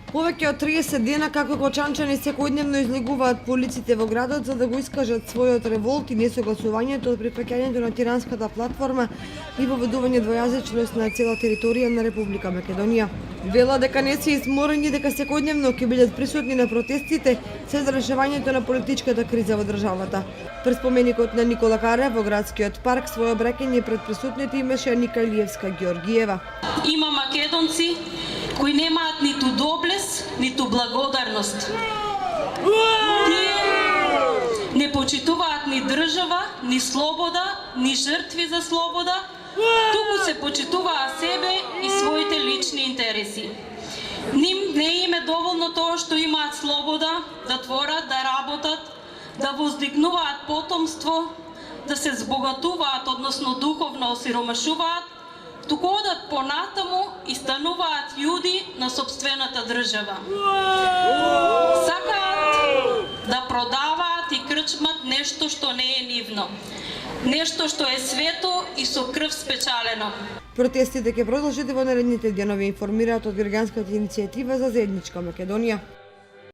Повеќе од 30 дена како кочанчани секојдневно излегуваат по улиците во градот за да го искажат својот револт и несогласувањето од прифаќањето на тиранската платформа и воведување двојазичност на цела територија на Република Македонија. Вела дека не се изморени, дека секојдневно ќе бидат присутни на протестите се за решавањето на политичката криза во државата. Пред споменикот на Никола Карев во градскиот парк своје обраќање пред присутните имаше Ника Илиевска Георгиева. Има македонци кои немаат ниту доблес, ниту благодарност. Тие не почитуваат ни држава, ни слобода, ни жртви за слобода, туку се почитуваат себе и своите лични интереси. Ним не им е доволно тоа што имаат слобода да творат, да работат, да воздигнуваат потомство, да се збогатуваат, односно духовно осиромашуваат, туку одат понатаму и стануваат јуди на сопствената држава. Сакаат да продаваат и крчмат нешто што не е нивно. Нешто што е свето и со крв спечалено. Протестите ќе продолжат во наредните денови, информираат од граѓанската иницијатива за заедничка Македонија.